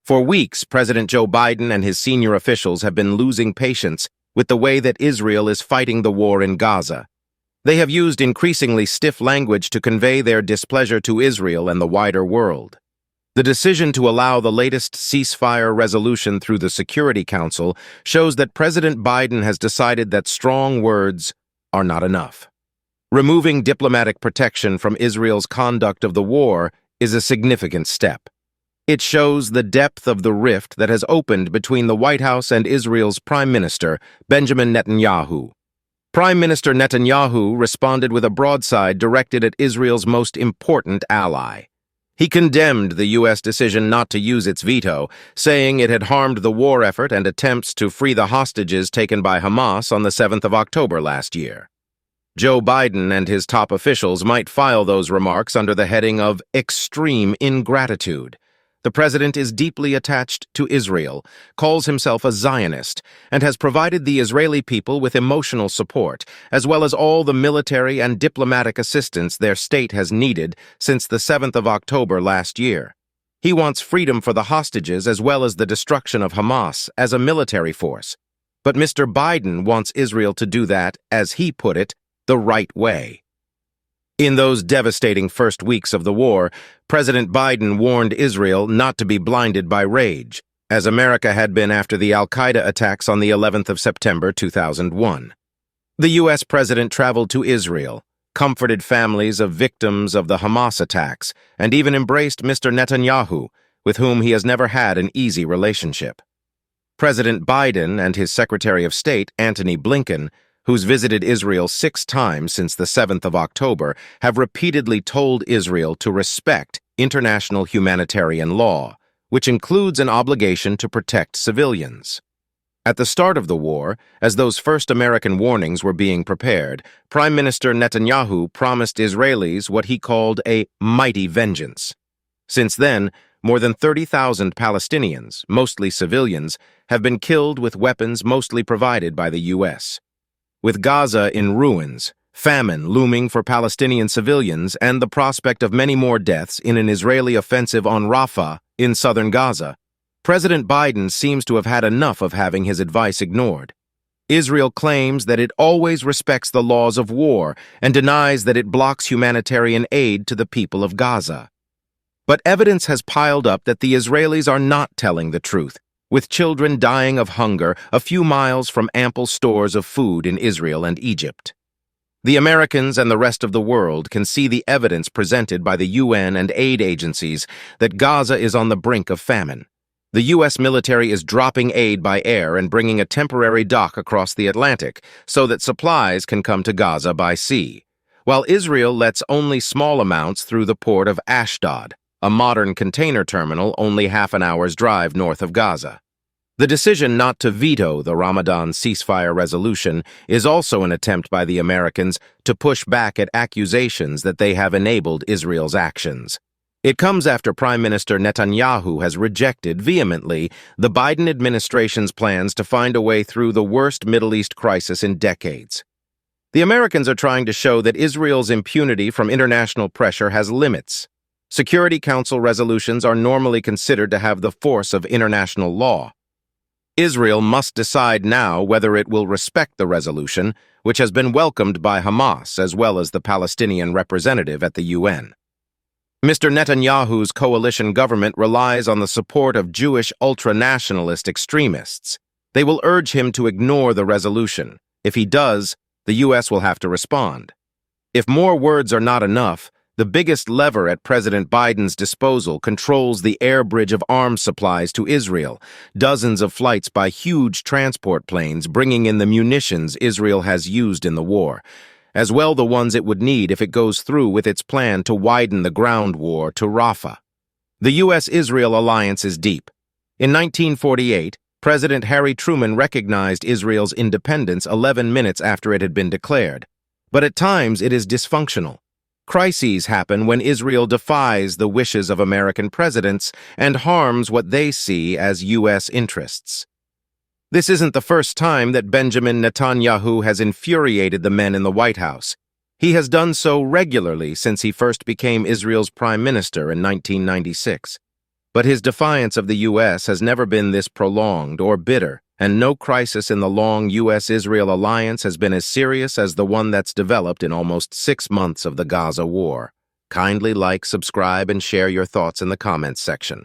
For weeks, President Joe Biden and his senior officials have been losing patience with the way that Israel is fighting the war in Gaza. They have used increasingly stiff language to convey their displeasure to Israel and the wider world. The decision to allow the latest ceasefire resolution through the Security Council shows that President Biden has decided that strong words are not enough. Removing diplomatic protection from Israel's conduct of the war is a significant step. It shows the depth of the rift that has opened between the White House and Israel's Prime Minister, Benjamin Netanyahu. Prime Minister Netanyahu responded with a broadside directed at Israel's most important ally. He condemned the U.S. decision not to use its veto, saying it had harmed the war effort and attempts to free the hostages taken by Hamas on the 7th of October last year. Joe Biden and his top officials might file those remarks under the heading of extreme ingratitude. The president is deeply attached to Israel, calls himself a Zionist, and has provided the Israeli people with emotional support, as well as all the military and diplomatic assistance their state has needed since the 7th of October last year. He wants freedom for the hostages as well as the destruction of Hamas as a military force. But Mr. Biden wants Israel to do that, as he put it, the right way. In those devastating first weeks of the war, President Biden warned Israel not to be blinded by rage, as America had been after the al-Qaeda attacks on the 11th of September 2001. The U.S. president traveled to Israel, comforted families of victims of the Hamas attacks, and even embraced Mr. Netanyahu, with whom he has never had an easy relationship. President Biden and his Secretary of State, Antony Blinken, who's visited Israel 6 times since the 7th of October, have repeatedly told Israel to respect international humanitarian law, which includes an obligation to protect civilians. At the start of the war, as those first American warnings were being prepared, Prime Minister Netanyahu promised Israelis what he called a mighty vengeance. Since then, more than 30,000 Palestinians, mostly civilians, have been killed with weapons mostly provided by the U.S. With Gaza in ruins, famine looming for Palestinian civilians, and the prospect of many more deaths in an Israeli offensive on Rafah in southern Gaza, President Biden seems to have had enough of having his advice ignored. Israel claims that it always respects the laws of war and denies that it blocks humanitarian aid to the people of Gaza. But evidence has piled up that the Israelis are not telling the truth, with children dying of hunger a few miles from ample stores of food in Israel and Egypt. The Americans and the rest of the world can see the evidence presented by the UN and aid agencies that Gaza is on the brink of famine. The U.S. military is dropping aid by air and bringing a temporary dock across the Atlantic so that supplies can come to Gaza by sea, while Israel lets only small amounts through the port of Ashdod, a modern container terminal only half an hour's drive north of Gaza. The decision not to veto the Ramadan ceasefire resolution is also an attempt by the Americans to push back at accusations that they have enabled Israel's actions. It comes after Prime Minister Netanyahu has rejected vehemently the Biden administration's plans to find a way through the worst Middle East crisis in decades. The Americans are trying to show that Israel's impunity from international pressure has limits. Security Council resolutions are normally considered to have the force of international law. Israel must decide now whether it will respect the resolution, which has been welcomed by Hamas as well as the Palestinian representative at the UN. Mr. Netanyahu's coalition government relies on the support of Jewish ultra-nationalist extremists. They will urge him to ignore the resolution. If he does, the U.S. will have to respond. If more words are not enough, the biggest lever at President Biden's disposal controls the air bridge of arms supplies to Israel, dozens of flights by huge transport planes bringing in the munitions Israel has used in the war, as well the ones it would need if it goes through with its plan to widen the ground war to Rafah. The U.S.-Israel alliance is deep. In 1948, President Harry Truman recognized Israel's independence 11 minutes after it had been declared, but at times it is dysfunctional. Crises happen when Israel defies the wishes of American presidents and harms what they see as U.S. interests. This isn't the first time that Benjamin Netanyahu has infuriated the men in the White House. He has done so regularly since he first became Israel's prime minister in 1996. But his defiance of the U.S. has never been this prolonged or bitter, and no crisis in the long U.S.-Israel alliance has been as serious as the one that's developed in almost 6 months of the Gaza war. Kindly like, subscribe, and share your thoughts in the comments section.